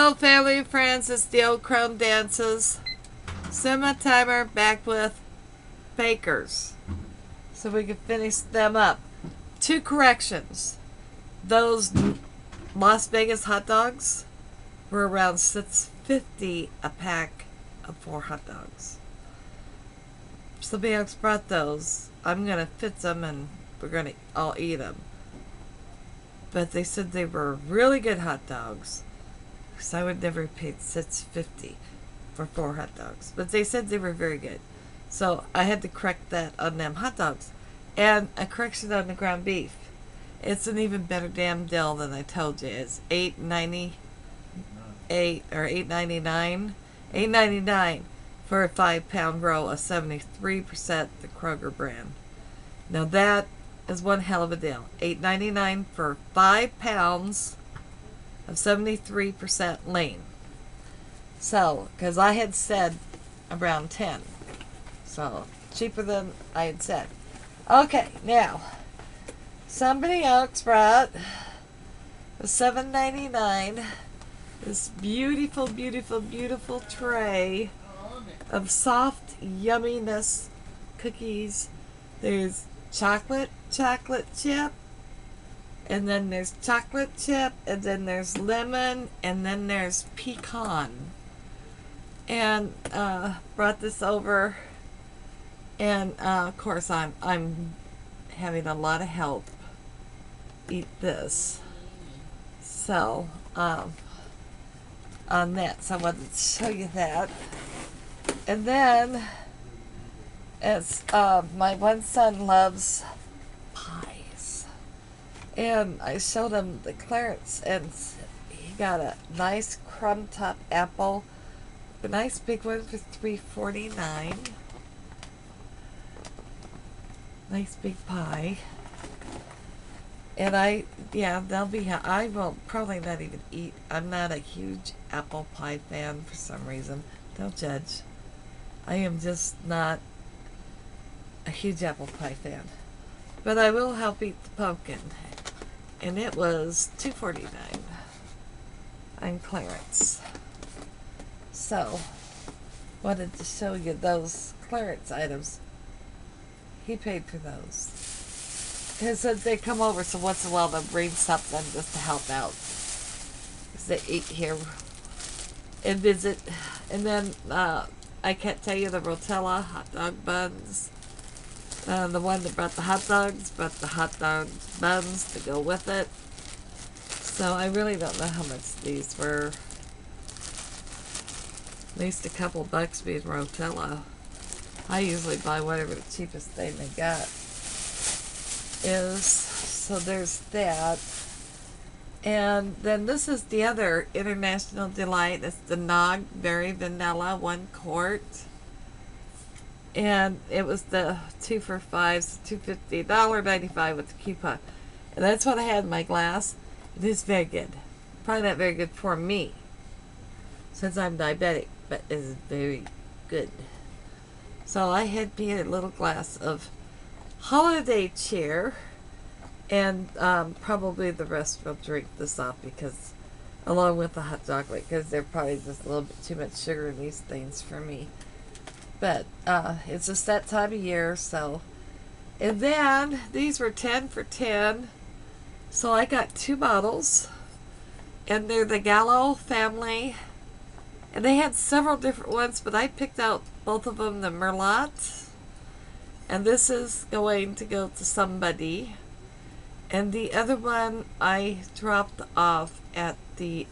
Hello, family and friends. It's the Old Crone Dances. Cinema Timer back with Bakers. So we can finish them up. 2 corrections. Those Las Vegas hot dogs were around $6.50 a pack of 4 hot dogs. Somebody else brought those. I'm going to fit them and we're going to all eat them. But they said they were really good hot dogs. Because I would never have paid $6.50 for 4 hot dogs. But they said they were very good. So I had to correct that on them hot dogs. And a correction on the ground beef. It's an even better damn deal than I told you. It's $8.98 or $8.99. $8.99 for a 5-pound roll of 73% the Kroger brand. Now that is one hell of a deal. $8.99 for 5 pounds of 73% lean. So, because I had said around 10. So, cheaper than I had said. Okay, now, somebody else brought the $7.99 this beautiful, beautiful, beautiful tray of soft yumminess cookies. There's chocolate chip, and then there's chocolate chip, and then there's lemon, and then there's pecan. And brought this over, and of course I'm having a lot of help eat this. So on that, so I wanted to show you that. And then as my one son loves pies, and I showed him the clearance, and he got a nice crumb top apple, a nice big one for $3.49. Nice big pie. And they'll be. I will probably not even eat. I'm not a huge apple pie fan for some reason. Don't judge. I am just not a huge apple pie fan. But I will help eat the pumpkin. And it was $2.49 on clearance. So, wanted to show you those clearance items. He paid for those. He said they come over, so once in a while they'll bring something just to help out. Because they eat here and visit. And then, I can't tell you the Rotella hot dog buns. The one that brought the hot dogs, brought the hot dog buns to go with it. So I really don't know how much these were. At least a couple bucks being Rotella. I usually buy whatever the cheapest thing they got is. So there's that. And then this is the other International Delight. It's the Nog Berry Vanilla 1 quart. And it was the 2 for $5, $2.50, $1.95 with the coupon. And that's what I had in my glass. It is very good. Probably not very good for me, since I'm diabetic, but it is very good. So I had me a little glass of holiday cheer, and probably the rest will drink this off, because along with the hot chocolate, because they're probably just a little bit too much sugar in these things for me. But it's just that time of year, so. And then these were 10 for 10, so I got 2 bottles, and they're the Gallo family, and they had several different ones, but I picked out both of them, the Merlot, and this is going to go to somebody. And the other one I dropped off at the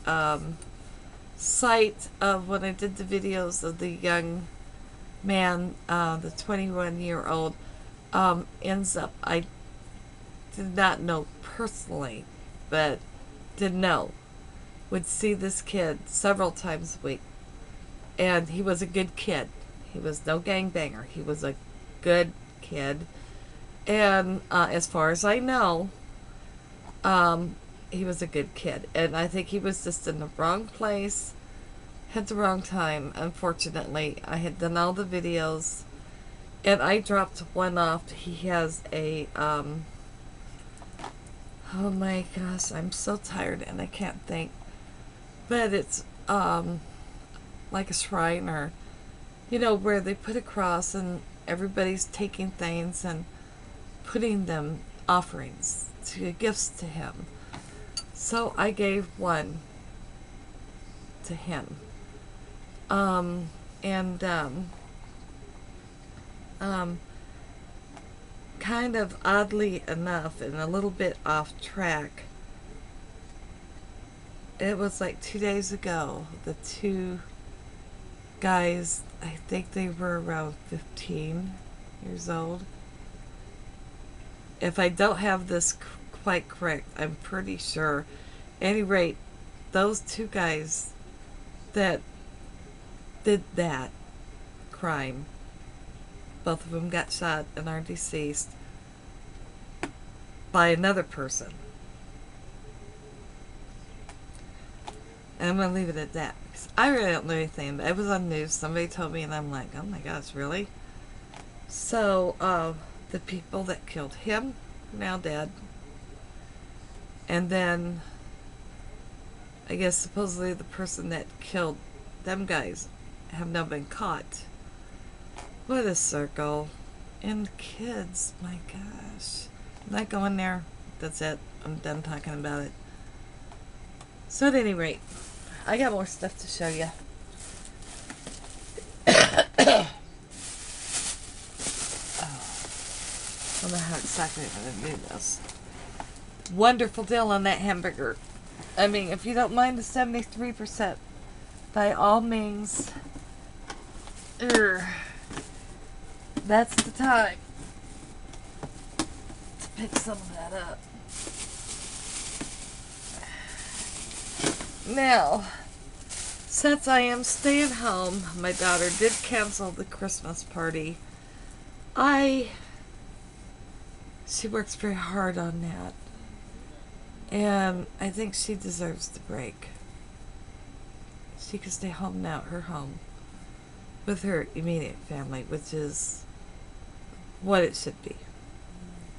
site of when I did the videos of the young man, the 21-year-old, ends up, I did not know personally, but did know, would see this kid several times a week. And he was a good kid. He was no gangbanger. He was a good kid. And as far as I know, he was a good kid. And I think he was just in the wrong place at the wrong time, unfortunately. I had done all the videos, and I dropped one off. He has a, oh my gosh, I'm so tired and I can't think. But it's like a shrine, or you know, where they put a cross and everybody's taking things and putting them offerings to gifts to him. So I gave one to him. And kind of oddly enough and a little bit off track, it was like 2 days ago, the two guys, I think they were around 15 years old. If I don't have this quite correct, I'm pretty sure. At any rate, those two guys that did that crime, both of them got shot and are deceased by another person. And I'm going to leave it at that, because I really don't know anything. It was on news. Somebody told me, and I'm like, oh my gosh, really? So, the people that killed him are now dead. And then, I guess supposedly the person that killed them guys have now been caught. What a circle. And kids, my gosh. I'm not going there. That's it. I'm done talking about it. So at any rate, I got more stuff to show you. I don't know how exactly I'm going to do this. Wonderful deal on that hamburger. I mean, if you don't mind the 73%, by all means, that's the time to pick some of that up. Now, since I am staying home, my daughter did cancel the Christmas party. She works very hard on that. And I think she deserves the break. She can stay home now at her home with her immediate family, which is what it should be.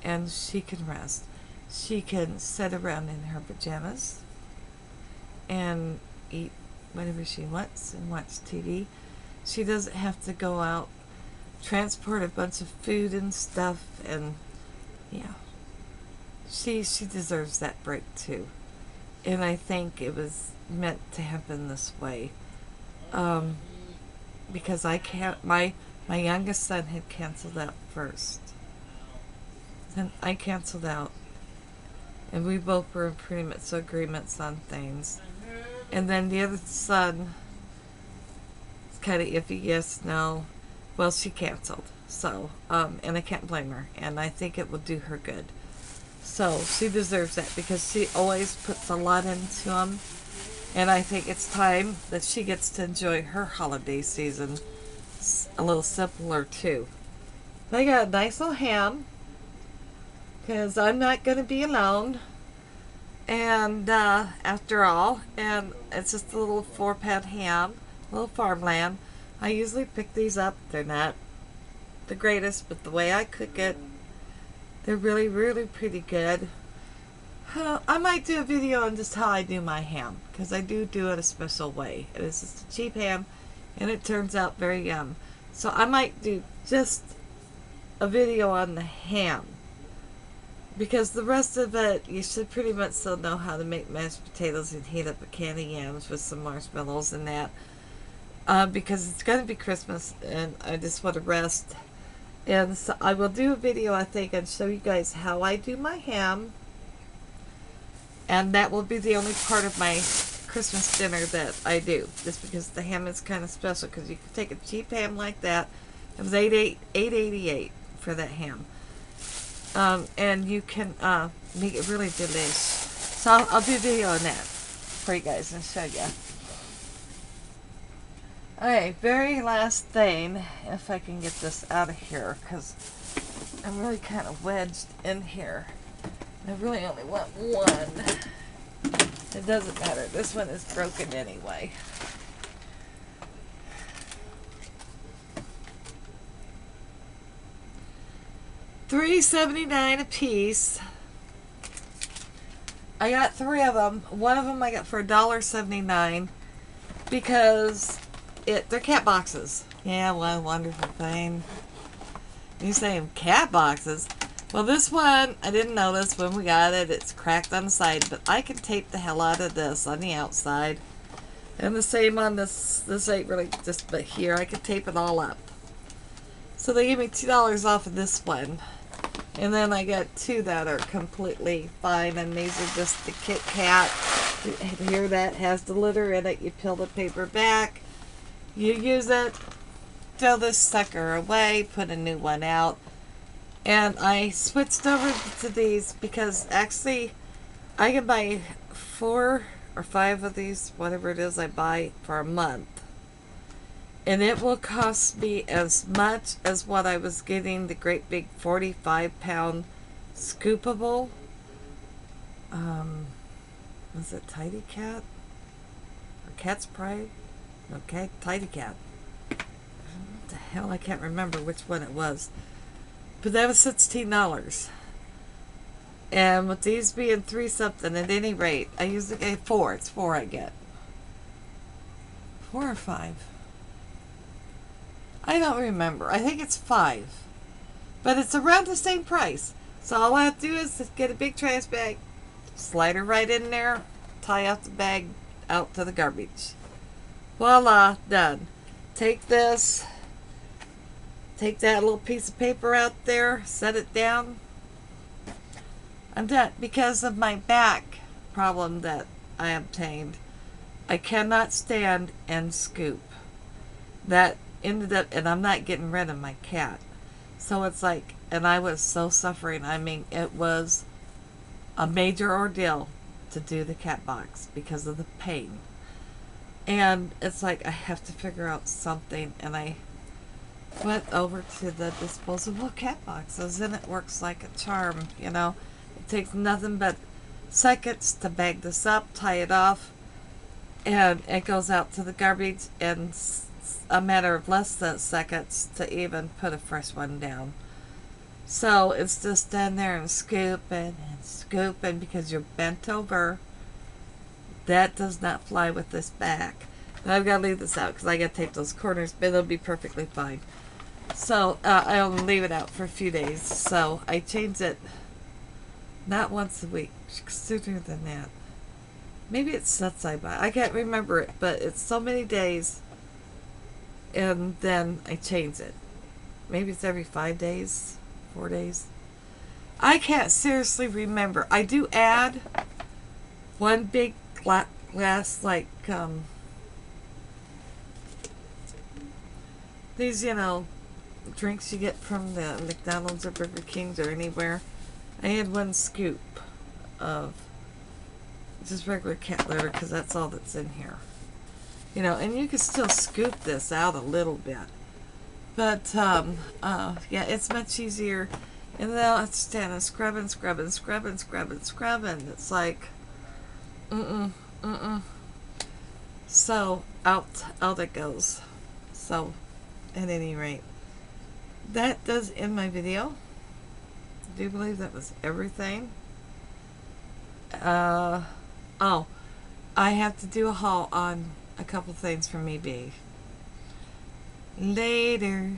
And she can rest. She can sit around in her pajamas and eat whatever she wants and watch TV. She doesn't have to go out, transport a bunch of food and stuff, and yeah. She deserves that break too. And I think it was meant to happen this way. Because I can't, my youngest son had canceled out first. Then I canceled out. And we both were in pretty much agreements on things. And then the other son, it's kind of iffy, yes, no. Well, she canceled. So, and I can't blame her. And I think it will do her good. So, she deserves that because she always puts a lot into them. And I think it's time that she gets to enjoy her holiday season a little simpler too. I got a nice little ham because I'm not going to be alone. And after all, and it's just a little 4-pound ham, a little farmland. I usually pick these up. They're not the greatest, but the way I cook it, they're really, really pretty good. I might do a video on just how I do my ham, because I do it a special way. It is just a cheap ham, and it turns out very yum. So I might do just a video on the ham, because the rest of it, you should pretty much still know how to make mashed potatoes and heat up a can of yams with some marshmallows and that. Because it's going to be Christmas, and I just want to rest. And so I will do a video, I think, and show you guys how I do my ham. And that will be the only part of my Christmas dinner that I do. Just because the ham is kind of special. Because you can take a cheap ham like that. It was $8.88 for that ham. And you can make it really delicious. So I'll do a video on that for you guys and show you. Alright, very last thing, if I can get this out of here, because I'm really kind of wedged in here. I really only want one. It doesn't matter. This one is broken anyway. $3.79 a piece. I got 3 of them. One of them I got for $1.79. because they're cat boxes. Yeah, what a wonderful thing. You saying cat boxes? Well, this one, I didn't notice when we got it. It's cracked on the side, but I can tape the hell out of this on the outside. And the same on this. This ain't really just, but here, I can tape it all up. So they gave me $2 off of this one. And then I got two that are completely fine, and these are just the Kit Kat. Here, that has the litter in it. You peel the paper back. You use it. Throw this sucker away. Put a new one out. And I switched over to these because actually I can buy 4 or 5 of these, whatever it is I buy, for a month. And it will cost me as much as what I was getting the great big 45-pound scoopable. Was it Tidy Cat? Or Cat's Pride? Okay, Tidy Cat. What the hell? I can't remember which one it was. But that was $16. And with these being 3 something, at any rate, I usually get 4. It's 4 I get. 4 or 5? I don't remember. I think it's 5. But it's around the same price. So all I have to do is just get a big trash bag, slide her right in there, tie out the bag out to the garbage. Voila, done. Take this, take that little piece of paper out there, set it down. I'm done. Because of my back problem that I obtained, I cannot stand and scoop. That ended up, and I'm not getting rid of my cat. So it's like, and I was so suffering. I mean, it was a major ordeal to do the cat box because of the pain. And it's like, I have to figure out something, and I went over to the disposable cat boxes, and it works like a charm, you know. It takes nothing but seconds to bag this up, tie it off, and it goes out to the garbage, and a matter of less than seconds to even put a fresh one down. So it's just stand there and scooping and scooping because you're bent over. That does not fly with this back. And I've got to leave this out because I got to tape those corners, but it'll be perfectly fine. So I only leave it out for a few days. So I change it not once a week, sooner than that. Maybe it's sets I buy. I can't remember it, but it's so many days. And then I change it. Maybe it's every 5 days, 4 days. I can't seriously remember. I do add one big glass, like, these, you know, drinks you get from the McDonald's or Burger King's or anywhere. I had 1 scoop of just regular cat litter because that's all that's in here. You know, and you can still scoop this out a little bit. But, yeah, it's much easier. And then I'll have to stand and scrubbing. It's like, So, out it goes. So, at any rate, that does end my video. I do believe that was everything. Oh, I have to do a haul on a couple things from eBay. Later.